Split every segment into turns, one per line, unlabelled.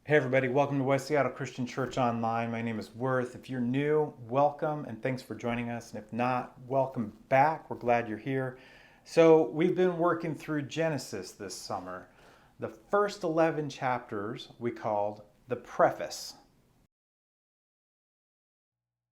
Hey everybody, welcome to West Seattle Christian Church Online. My name is Worth. If you're new, welcome and thanks for joining us. And if not, welcome back. We're glad you're here. So we've been working through Genesis this summer. The first 11 chapters we called the preface.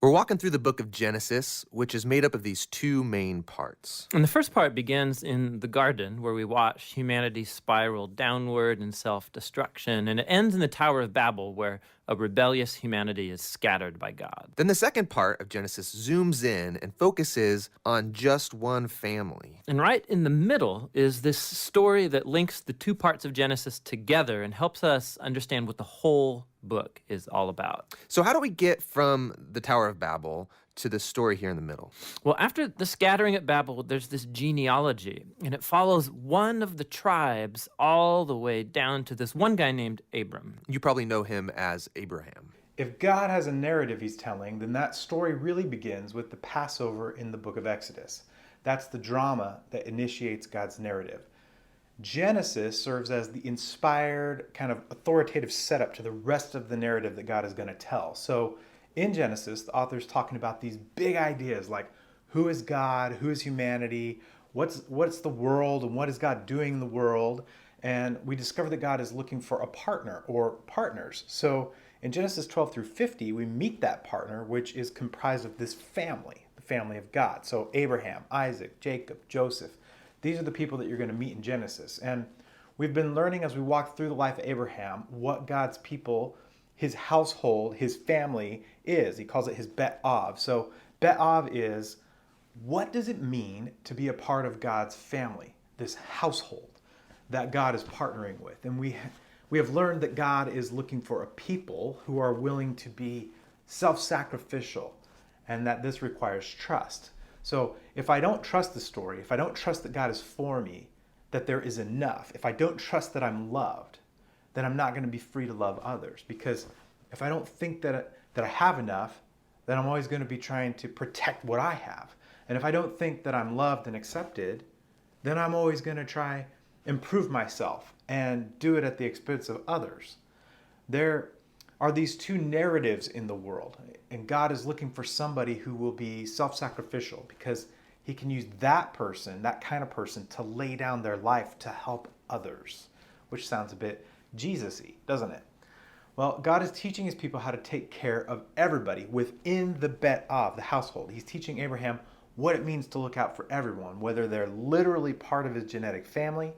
We're walking through the book of Genesis, which is made up of these two main parts.
And the first part begins in the garden, where we watch humanity spiral downward in self-destruction, and it ends in the Tower of Babel, where a rebellious humanity is scattered by God.
Then the second part of Genesis zooms in and focuses on just one family.
And right in the middle is this story that links the two parts of Genesis together and helps us understand what the whole book is all about.
So how do we get from the Tower of Babel to the story here in the middle?
Well, after the scattering at Babel, there's this genealogy, and it follows one of the tribes all the way down to this one guy named Abram.
You probably know him as Abraham.
If God has a narrative he's telling, then that story really begins with the Passover in the book of Exodus. That's the drama that initiates God's narrative. Genesis serves as the inspired, kind of authoritative setup to the rest of the narrative that God is going to tell. So in Genesis, the author's talking about these big ideas like who is God, who is humanity, what's the world, and what is God doing in the world. And we discover that God is looking for a partner or partners. So in Genesis 12 through 50, we meet that partner, which is comprised of this family, the family of God. So Abraham, Isaac, Jacob, Joseph. These are the people that you're going to meet in Genesis. And we've been learning as we walk through the life of Abraham what God's people, his household, his family is. He calls it his Bet Av. So Bet Av is, what does it mean to be a part of God's family, this household that God is partnering with? And we have learned that God is looking for a people who are willing to be self-sacrificial, and that this requires trust. So if I don't trust the story, if I don't trust that God is for me, that there is enough, if I don't trust that I'm loved, then I'm not going to be free to love others. Because if I don't think that I have enough, then I'm always going to be trying to protect what I have. And if I don't think that I'm loved and accepted, then I'm always going to try improve myself and do it at the expense of others. There are these two narratives in the world, and God is looking for somebody who will be self-sacrificial because he can use that person, that kind of person, to lay down their life to help others, which sounds a bit Jesus-y, doesn't it? Well, God is teaching his people how to take care of everybody within the Bet Av, the household. He's teaching Abraham what it means to look out for everyone, whether they're literally part of his genetic family,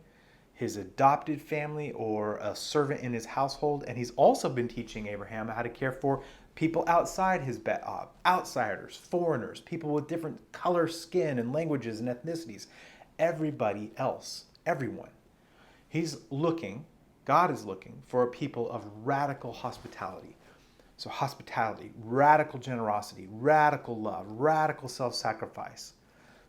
his adopted family, or a servant in his household. And he's also been teaching Abraham how to care for people outside his Bet Av, outsiders, foreigners, people with different color, skin, and languages and ethnicities. Everybody else, everyone. God is looking for a people of radical hospitality. So hospitality, radical generosity, radical love, radical self-sacrifice.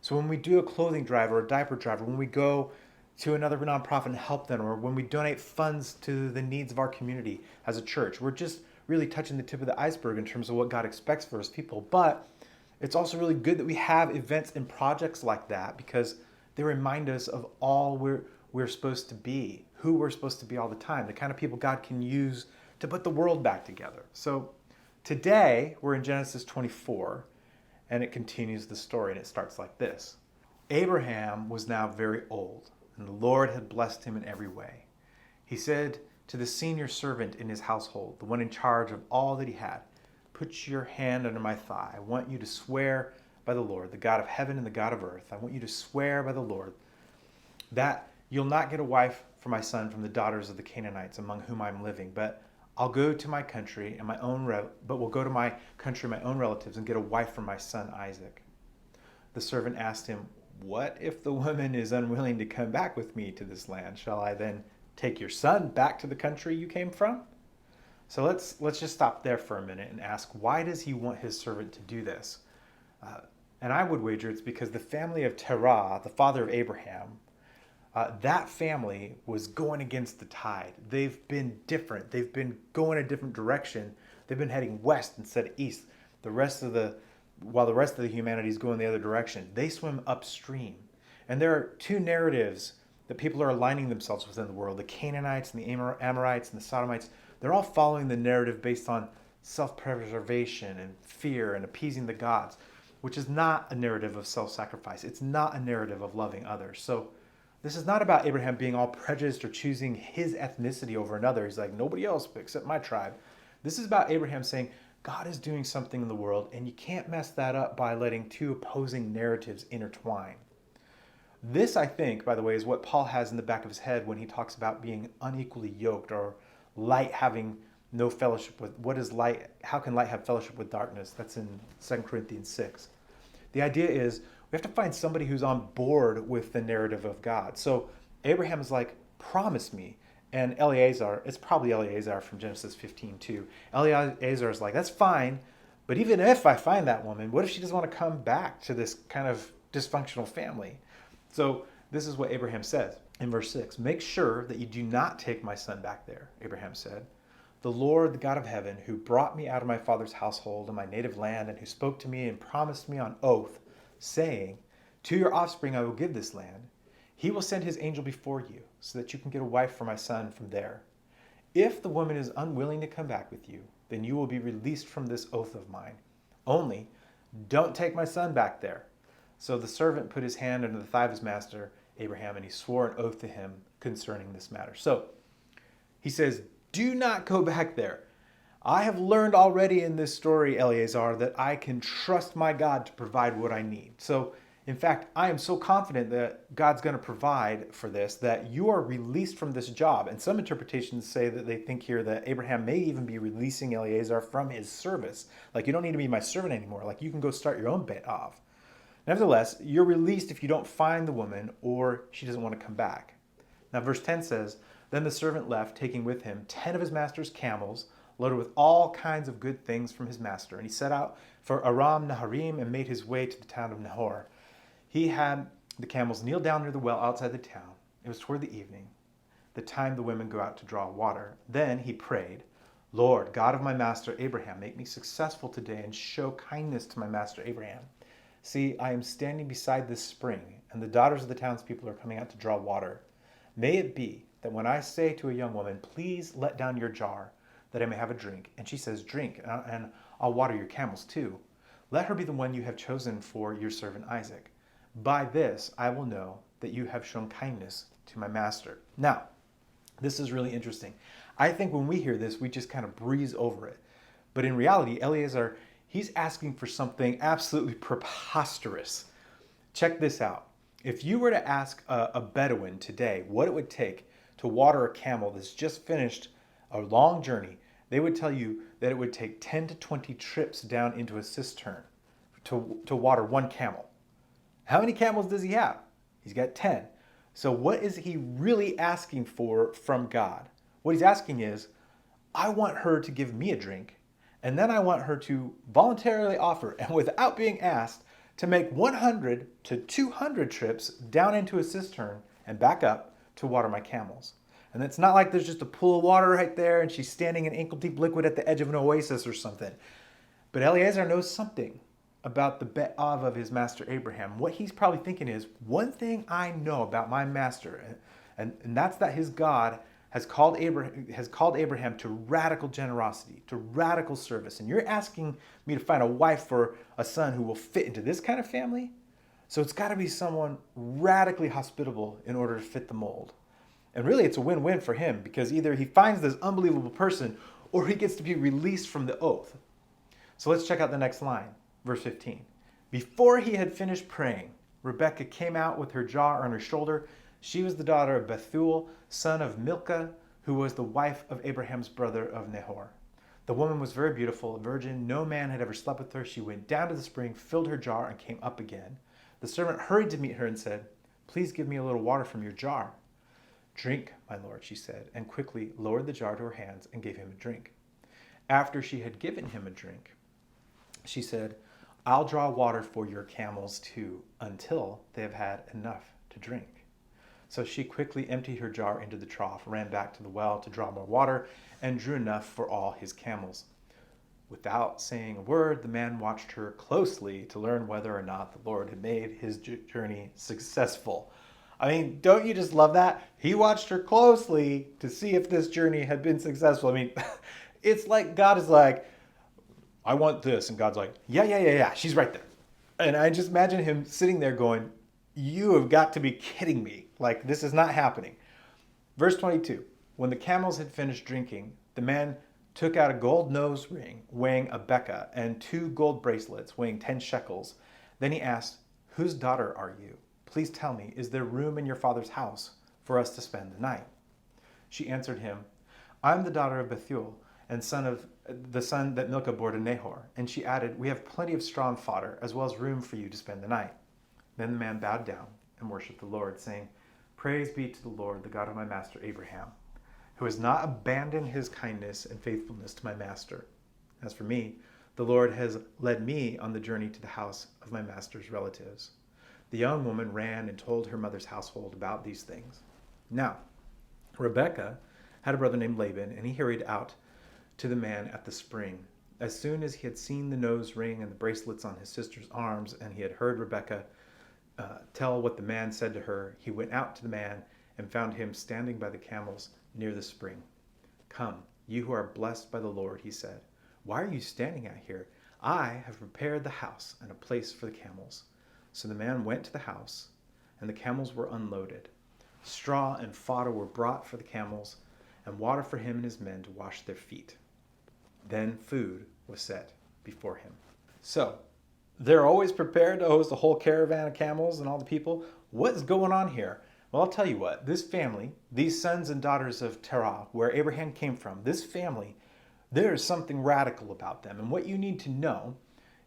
So when we do a clothing drive or a diaper drive, or when we go to another nonprofit and help them, or when we donate funds to the needs of our community as a church, we're just really touching the tip of the iceberg in terms of what God expects for his people. But it's also really good that we have events and projects like that because they remind us of all we're supposed to be, who we're supposed to be all the time, the kind of people God can use to put the world back together. So today we're in Genesis 24, and it continues the story, and it starts like this. Abraham was now very old, and the Lord had blessed him in every way. He said to the senior servant in his household, the one in charge of all that he had, "Put your hand under my thigh. I want you to swear by the Lord, the God of heaven and the God of earth. I want you to swear by the Lord that you'll not get a wife for my son from the daughters of the Canaanites among whom I'm living, but I'll go to my country and we'll go to my country, my own relatives, and get a wife for my son Isaac." The servant asked him, "What if the woman is unwilling to come back with me to this land? Shall I then take your son back to the country you came from?" So let's just stop there for a minute and ask, why does he want his servant to do this? And I would wager it's because the family of Terah, the father of Abraham, that family was going against the tide. They've been different. They've been going a different direction. They've been heading west instead of east. While the rest of the humanity is going the other direction, they swim upstream. And there are two narratives that people are aligning themselves with in the world: the Canaanites and the Amorites and the Sodomites. They're all following the narrative based on self-preservation and fear and appeasing the gods, which is not a narrative of self-sacrifice. It's not a narrative of loving others. So this is not about Abraham being all prejudiced or choosing his ethnicity over another. He's like, nobody else except my tribe. This is about Abraham saying, God is doing something in the world, and you can't mess that up by letting two opposing narratives intertwine. This, I think, by the way, is what Paul has in the back of his head when he talks about being unequally yoked, or light having no fellowship with, what is light? How can light have fellowship with darkness? That's in 2 Corinthians 6. The idea is we have to find somebody who's on board with the narrative of God. So Abraham is like, promise me. And Eleazar, it's probably Eleazar from Genesis 15 too. Eleazar is like, that's fine, but even if I find that woman, what if she doesn't want to come back to this kind of dysfunctional family? So this is what Abraham says in verse 6. Make sure that you do not take my son back there, Abraham said. The Lord, the God of heaven, who brought me out of my father's household and my native land, and who spoke to me and promised me on oath, saying, to your offspring I will give this land, he will send his angel before you, so that you can get a wife for my son from there. If the woman is unwilling to come back with you, then you will be released from this oath of mine. Only don't take my son back there. So the servant put his hand under the thigh of his master, Abraham, and he swore an oath to him concerning this matter. So he says, do not go back there. I have learned already in this story, Eleazar, that I can trust my God to provide what I need. So in fact, I am so confident that God's going to provide for this that you are released from this job. And some interpretations say that they think here that Abraham may even be releasing Eleazar from his service. Like, you don't need to be my servant anymore. Like, you can go start your own bit off. Nevertheless, you're released if you don't find the woman or she doesn't want to come back. Now, verse 10 says, then the servant left, taking with him 10 of his master's camels, loaded with all kinds of good things from his master. And he set out for Aram Naharaim and made his way to the town of Nahor. He had the camels kneel down near the well outside the town. It was toward the evening, the time the women go out to draw water. Then he prayed, Lord, God of my master Abraham, make me successful today and show kindness to my master Abraham. See, I am standing beside this spring, and the daughters of the townspeople are coming out to draw water. May it be that when I say to a young woman, please let down your jar, that I may have a drink, and she says, drink, and I'll water your camels too. Let her be the one you have chosen for your servant Isaac. By this I will know that you have shown kindness to my master. Now, this is really interesting. I think when we hear this, we just kind of breeze over it. But in reality, Eleazar, he's asking for something absolutely preposterous. Check this out. If you were to ask a Bedouin today what it would take to water a camel that's just finished a long journey, they would tell you that it would take 10 to 20 trips down into a cistern to water one camel. How many camels does he have? He's got 10. So what is he really asking for from God? What he's asking is, I want her to give me a drink, and then I want her to voluntarily offer, and without being asked, to make 100 to 200 trips down into a cistern and back up to water my camels. And it's not like there's just a pool of water right there and she's standing in ankle-deep liquid at the edge of an oasis or something. But Eleazar knows something about the be'av of his master Abraham. What he's probably thinking is, one thing I know about my master, and that's that his God has called Abraham to radical generosity, to radical service. And you're asking me to find a wife for a son who will fit into this kind of family? So it's got to be someone radically hospitable in order to fit the mold. And really, it's a win-win for him, because either he finds this unbelievable person or he gets to be released from the oath. So let's check out the next line, verse 15. Before he had finished praying, Rebekah came out with her jar on her shoulder. She was the daughter of Bethuel, son of Milcah, who was the wife of Abraham's brother of Nahor. The woman was very beautiful, a virgin. No man had ever slept with her. She went down to the spring, filled her jar, and came up again. The servant hurried to meet her and said, please give me a little water from your jar. Drink, my lord, she said, and quickly lowered the jar to her hands and gave him a drink. After she had given him a drink, she said, I'll draw water for your camels too, until they have had enough to drink. So she quickly emptied her jar into the trough, ran back to the well to draw more water, and drew enough for all his camels. Without saying a word, the man watched her closely to learn whether or not the Lord had made his journey successful. I mean, don't you just love that? He watched her closely to see if this journey had been successful. I mean, it's like God is like, I want this. And God's like, yeah. She's right there. And I just imagine him sitting there going, you have got to be kidding me. Like, this is not happening. Verse 22, when the camels had finished drinking, the man took out a gold nose ring weighing a beka and 2 gold bracelets weighing 10 shekels. Then he asked, whose daughter are you? Please tell me, is there room in your father's house for us to spend the night? She answered him, I'm the daughter of Bethuel, and the son that Milcah bore to Nahor. And she added, we have plenty of straw and fodder, as well as room for you to spend the night. Then the man bowed down and worshipped the Lord, saying, Praise be to the Lord, the God of my master Abraham, who has not abandoned his kindness and faithfulness to my master. As for me, the Lord has led me on the journey to the house of my master's relatives. The young woman ran and told her mother's household about these things. Now, Rebekah had a brother named Laban, and he hurried out to the man at the spring. As soon as he had seen the nose ring and the bracelets on his sister's arms, and he had heard Rebekah tell what the man said to her, he went out to the man and found him standing by the camels near the spring. Come, you who are blessed by the Lord, he said. Why are you standing out here? I have prepared the house and a place for the camels. So the man went to the house, and the camels were unloaded. Straw and fodder were brought for the camels, and water for him and his men to wash their feet. Then food was set before him. So, they're always prepared to host a whole caravan of camels and all the people. What's going on here? Well, I'll tell you what. This family, these sons and daughters of Terah, where Abraham came from, this family, there is something radical about them. And what you need to know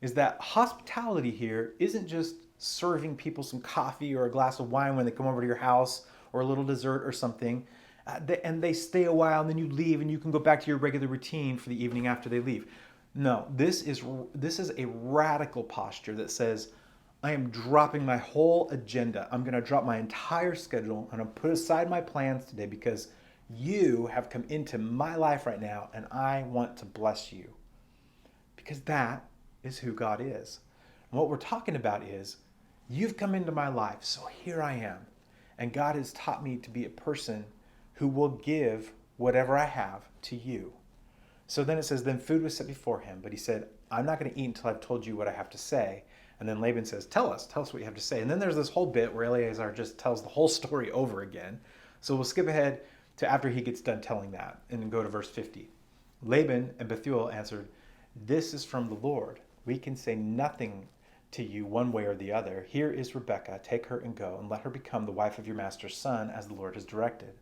is that hospitality here isn't just serving people some coffee or a glass of wine when they come over to your house, or a little dessert or something, and they stay a while and then you leave and you can go back to your regular routine for the evening after they leave. No, this is a radical posture that says, I am dropping my whole agenda. I'm going to drop my entire schedule. I'm going to put aside my plans today because you have come into my life right now and I want to bless you. Because that is who God is. And what we're talking about is, you've come into my life, so here I am. And God has taught me to be a person who will give whatever I have to you. So then it says, then food was set before him, but he said, I'm not going to eat until I've told you what I have to say. And then Laban says, tell us what you have to say. And then there's this whole bit where Eleazar just tells the whole story over again. So we'll skip ahead to after he gets done telling that and then go to verse 50. Laban and Bethuel answered, this is from the Lord. We can say nothing to you one way or the other. Here is Rebekah. Take her and go, and let her become the wife of your master's son, as the Lord has directed.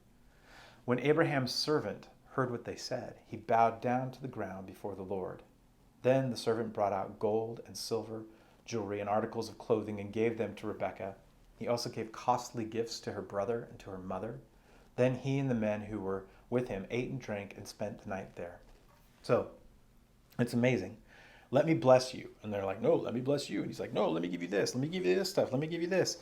When Abraham's servant heard what they said, he bowed down to the ground before the Lord. Then the servant brought out gold and silver, jewelry, and articles of clothing, and gave them to Rebekah. He also gave costly gifts to her brother and to her mother. Then he and the men who were with him ate and drank and spent the night there. So, it's amazing. Let me bless you. And they're like, no, let me bless you. And he's like, no, let me give you this. Let me give you this stuff. Let me give you this.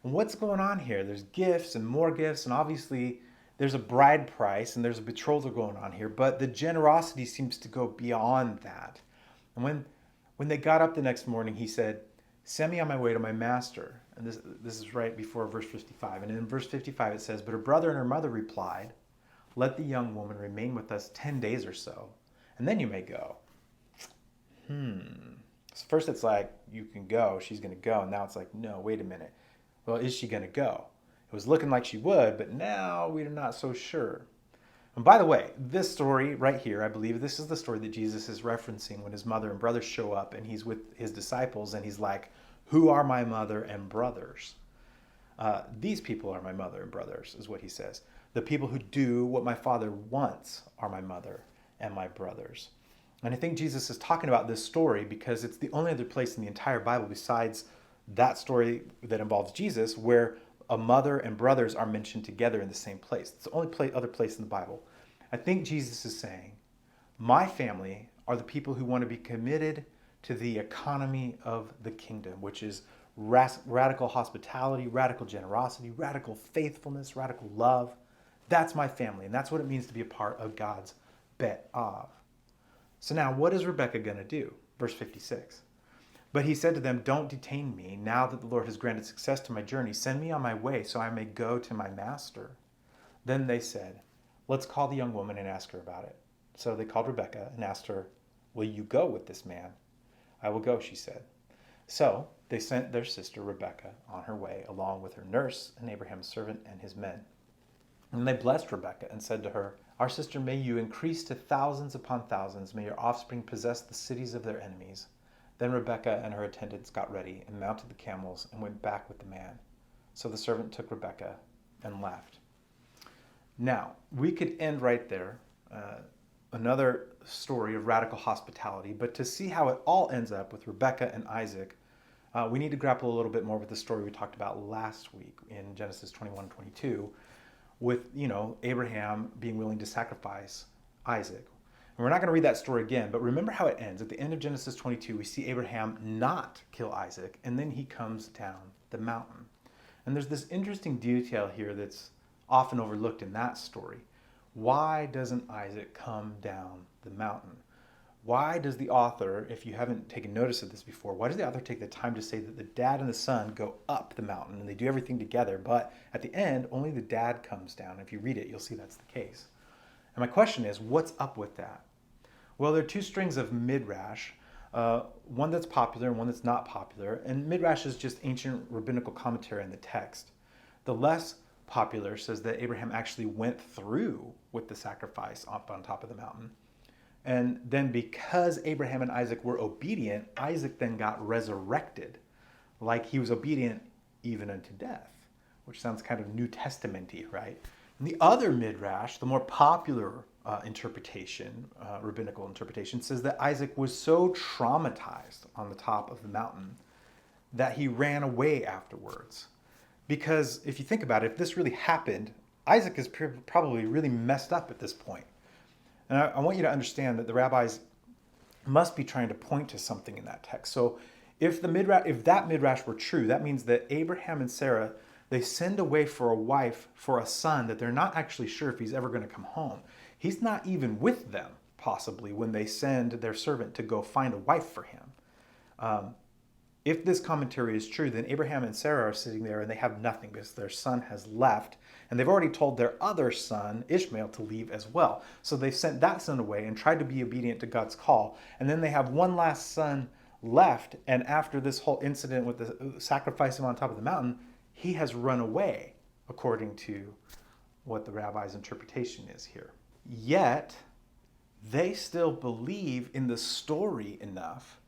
And what's going on here? There's gifts and more gifts. And obviously there's a bride price and there's a betrothal going on here. But the generosity seems to go beyond that. And when they got up the next morning, he said, send me on my way to my master. And this is right before verse 55. And in verse 55 it says, but her brother and her mother replied, let the young woman remain with us 10 days or so, and then you may go. So first it's like, you can go, she's going to go. And now it's like, no, wait a minute. Well, is she going to go? It was looking like she would, but now we're not so sure. And by the way, this story right here, I believe this is the story that Jesus is referencing when his mother and brothers show up and he's with his disciples and he's like, who are my mother and brothers? These people are my mother and brothers, is what he says. The people who do what my Father wants are my mother and my brothers. And I think Jesus is talking about this story because it's the only other place in the entire Bible besides that story that involves Jesus where a mother and brothers are mentioned together in the same place. It's the only other place in the Bible. I think Jesus is saying, my family are the people who want to be committed to the economy of the kingdom, which is radical hospitality, radical generosity, radical faithfulness, radical love. That's my family, and that's what it means to be a part of God's bet of. So now, what is Rebekah going to do? Verse 56. But he said to them, "Don't detain me. Now that the Lord has granted success to my journey, send me on my way so I may go to my master." Then they said, "Let's call the young woman and ask her about it." So they called Rebekah and asked her, "Will you go with this man?" "I will go," she said. So they sent their sister Rebekah on her way, along with her nurse and Abraham's servant and his men. And they blessed Rebekah and said to her, "Our sister, may you increase to thousands upon thousands. May your offspring possess the cities of their enemies." Then Rebekah and her attendants got ready and mounted the camels and went back with the man. So the servant took Rebekah and left. Now, we could end right there. Another story of radical hospitality. But to see how it all ends up with Rebekah and Isaac, we need to grapple a little bit more with the story we talked about last week in Genesis 21-22, with, Abraham being willing to sacrifice Isaac. And we're not going to read that story again, but remember how it ends. At the end of Genesis 22, we see Abraham not kill Isaac, and then he comes down the mountain. And there's this interesting detail here that's often overlooked in that story. Why doesn't Isaac come down the mountain? Why does the author, if you haven't taken notice of this before, why does the author take the time to say that the dad and the son go up the mountain and they do everything together, but at the end, only the dad comes down? If you read it, you'll see that's the case. And my question is, what's up with that? Well, there are two strings of midrash, one that's popular and one that's not popular. And midrash is just ancient rabbinical commentary on the text. The less popular says that Abraham actually went through with the sacrifice up on top of the mountain. And then because Abraham and Isaac were obedient, Isaac then got resurrected, like he was obedient even unto death, which sounds kind of New Testament-y, right? And the other midrash, the more popular interpretation, rabbinical interpretation, says that Isaac was so traumatized on the top of the mountain that he ran away afterwards. Because if you think about it, if this really happened, Isaac is probably really messed up at this point. And I want you to understand that the rabbis must be trying to point to something in that text. So if that midrash were true, that means that Abraham and Sarah, they send away for a wife, for a son that they're not actually sure if he's ever going to come home. He's not even with them, possibly, when they send their servant to go find a wife for him. If this commentary is true, then Abraham and Sarah are sitting there and they have nothing because their son has left. And they've already told their other son, Ishmael, to leave as well. So they've sent that son away and tried to be obedient to God's call. And then they have one last son left. And after this whole incident with the sacrifice him on top of the mountain, he has run away, according to what the rabbi's interpretation is here. Yet, they still believe in the story enough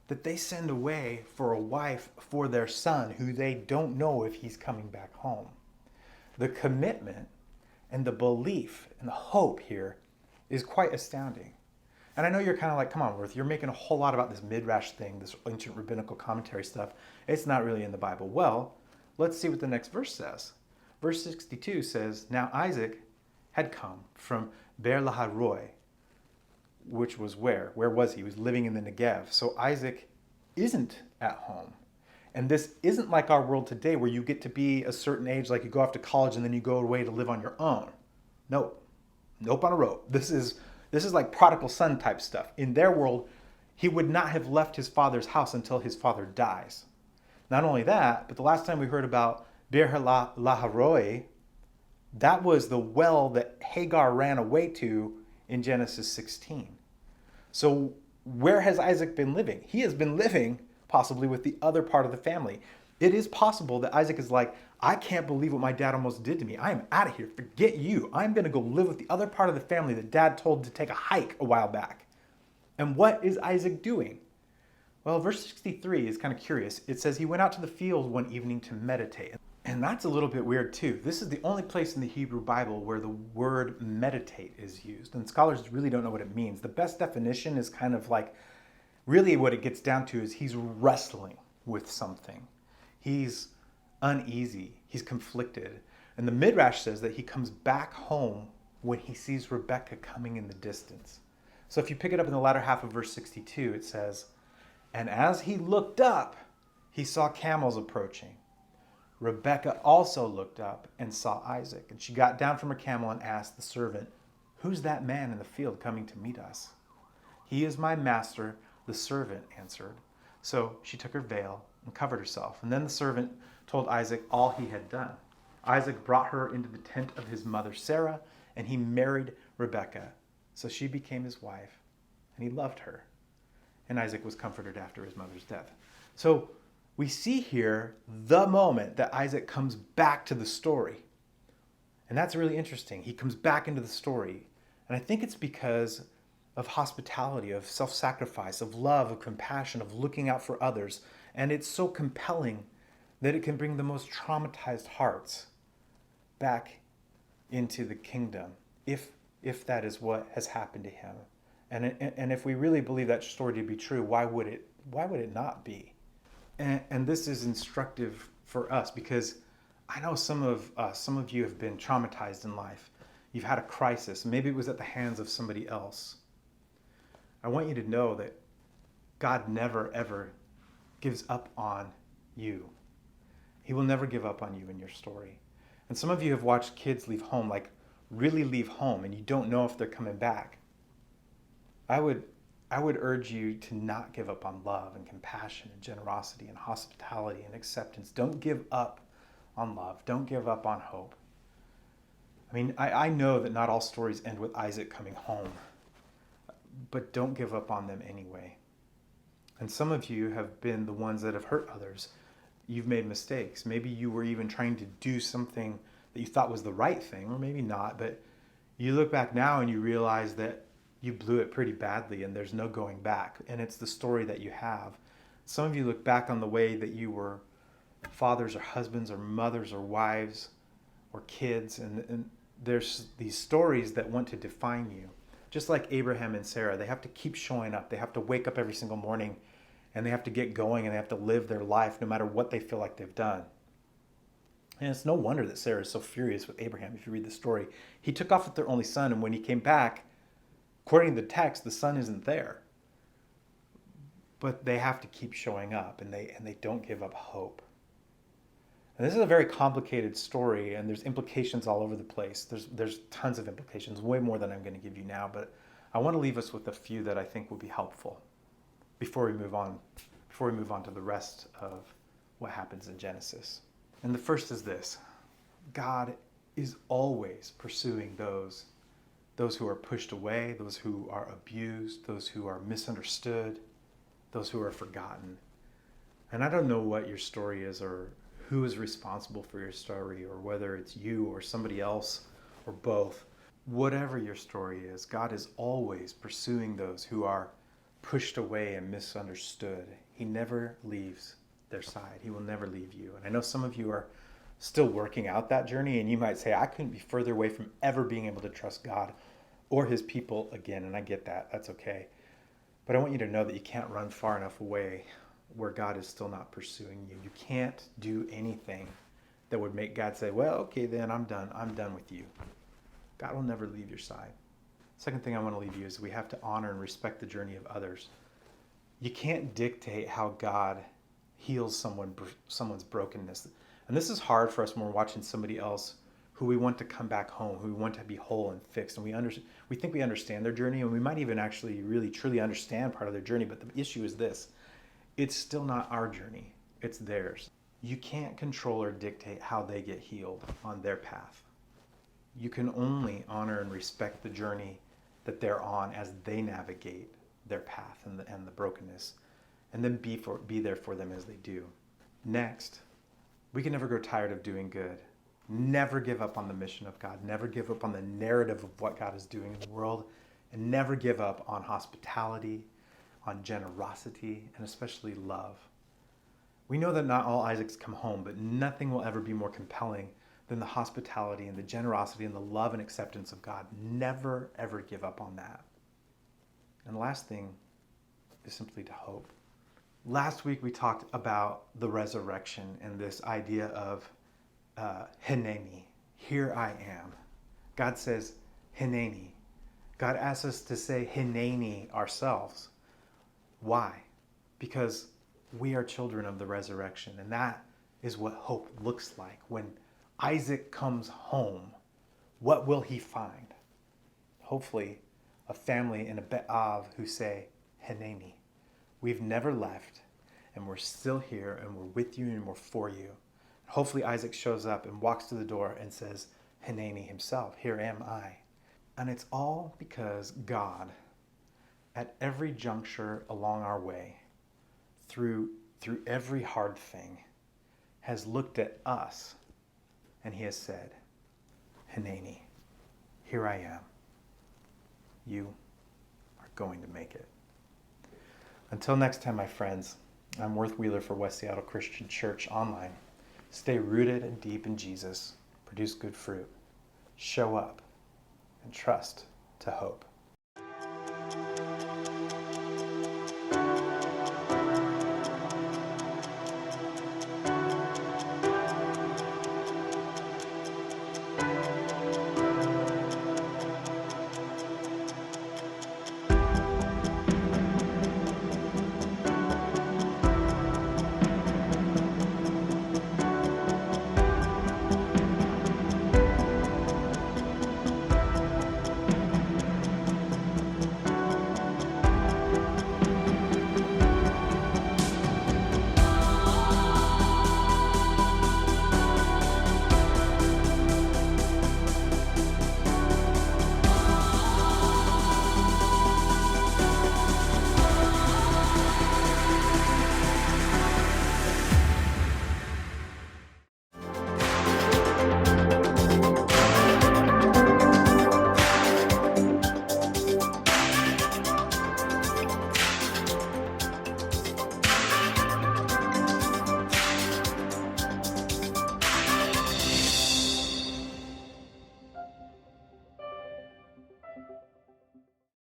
that they send away for a wife for their son who they don't know if he's coming back home. The commitment and the belief and the hope here is quite astounding. And I know you're kind of like, come on, Ruth, you're making a whole lot about this midrash thing, this ancient rabbinical commentary stuff. It's not really in the Bible. Well, let's see what the next verse says. Verse 62 says, "Now Isaac had come from Beer Lahai Roi," which was where? Where was he? He was living in the Negev. So Isaac isn't at home. And this isn't like our world today where you get to be a certain age, like you go off to college and then you go away to live on your own. Nope. Nope on a rope. This is like prodigal son type stuff. In their world, he would not have left his father's house until his father dies. Not only that, but the last time we heard about Beer Lahai Roi, that was the well that Hagar ran away to in Genesis 16. So where has Isaac been living? He has been living possibly with the other part of the family. It is possible that Isaac is like, I can't believe what my dad almost did to me. I am out of here. Forget you. I'm going to go live with the other part of the family that dad told to take a hike a while back. And what is Isaac doing? Well, verse 63 is kind of curious. It says he went out to the field one evening to meditate. And that's a little bit weird too. This is the only place in the Hebrew Bible where the word meditate is used. And scholars really don't know what it means. The best definition is kind of like, really what it gets down to is he's wrestling with something. He's uneasy. He's conflicted. And the Midrash says that he comes back home when he sees Rebekah coming in the distance. So if you pick it up in the latter half of verse 62, it says, "And as he looked up, he saw camels approaching. Rebekah also looked up and saw Isaac. And she got down from her camel and asked the servant, 'Who's that man in the field coming to meet us?' 'He is my master,' the servant answered. So she took her veil and covered herself. And then the servant told Isaac all he had done. Isaac brought her into the tent of his mother Sarah, and he married Rebekah. So she became his wife, and he loved her. And Isaac was comforted after his mother's death. So we see here the moment that Isaac comes back to the story. And that's really interesting. He comes back into the story. And I think it's because of hospitality, of self-sacrifice, of love, of compassion, of looking out for others. And it's so compelling that it can bring the most traumatized hearts back into the kingdom, if that is what has happened to him. And if we really believe that story to be true, why would it not be? And this is instructive for us, because I know some of you have been traumatized in life. You've had a crisis. Maybe it was at the hands of somebody else. I want you to know that God never, ever gives up on you. He will never give up on you in your story. And some of you have watched kids leave home, like really leave home, and you don't know if they're coming back. I would urge you to not give up on love and compassion and generosity and hospitality and acceptance. Don't give up on love. Don't give up on hope. I mean, I know that not all stories end with Isaac coming home, but don't give up on them anyway. And some of you have been the ones that have hurt others. You've made mistakes. Maybe you were even trying to do something that you thought was the right thing, or maybe not, but you look back now and you realize that you blew it pretty badly and there's no going back. And it's the story that you have. Some of you look back on the way that you were fathers or husbands or mothers or wives or kids, and there's these stories that want to define you. Just like Abraham and Sarah, they have to keep showing up. They have to wake up every single morning, and they have to get going, and they have to live their life no matter what they feel like they've done. And it's no wonder that Sarah is so furious with Abraham. If you read the story, he took off with their only son, and when he came back, according to the text, the son isn't there. But they have to keep showing up, and they don't give up hope. And this is a very complicated story, and there's implications all over the place. There's tons of implications, way more than I'm going to give you now, but I want to leave us with a few that I think will be helpful before we move on to the rest of what happens in Genesis. And the first is this: God is always pursuing those who are pushed away, those who are abused, those who are misunderstood, those who are forgotten. And I don't know what your story is, or who is responsible for your story, or whether it's you or somebody else or both. Whatever your story is, God is always pursuing those who are pushed away and misunderstood. He never leaves their side. He will never leave you. And I know some of you are still working out that journey, and you might say, I couldn't be further away from ever being able to trust God or his people again. And I get that. That's okay. But I want you to know that you can't run far enough away where God is still not pursuing you. You can't do anything that would make God say, well, okay, then I'm done. I'm done with you. God will never leave your side. Second thing I want to leave you is we have to honor and respect the journey of others. You can't dictate how God heals someone's brokenness. And this is hard for us when we're watching somebody else who we want to come back home, who we want to be whole and fixed. And we think we understand their journey, and we might even actually really truly understand part of their journey. But the issue is this: it's still not our journey. It's theirs. You can't control or dictate how they get healed on their path. You can only honor and respect the journey that they're on as they navigate their path and the brokenness, and then be there for them as they do. Next, we can never grow tired of doing good. Never give up on the mission of God. Never give up on the narrative of what God is doing in the world, and never give up on hospitality, on generosity, and especially love. We know that not all Isaacs come home, but nothing will ever be more compelling than the hospitality and the generosity and the love and acceptance of God. Never, ever give up on that. And the last thing is simply to hope. Last week we talked about the resurrection and this idea of Hineni, here I am. God says Hineni. God asks us to say Hineni ourselves. Why? Because we are children of the resurrection, and that is what hope looks like. When Isaac comes home, what will he find? Hopefully, a family in a Be'av who say, Hineni. We've never left, and we're still here, and we're with you, and we're for you. Hopefully Isaac shows up and walks to the door and says, Hineni himself, here am I. And it's all because God, at every juncture along our way, through every hard thing, has looked at us and he has said, Hineni, here I am. You are going to make it. Until next time, my friends, I'm Worth Wheeler for West Seattle Christian Church Online. Stay rooted and deep in Jesus, produce good fruit, show up, and trust to hope.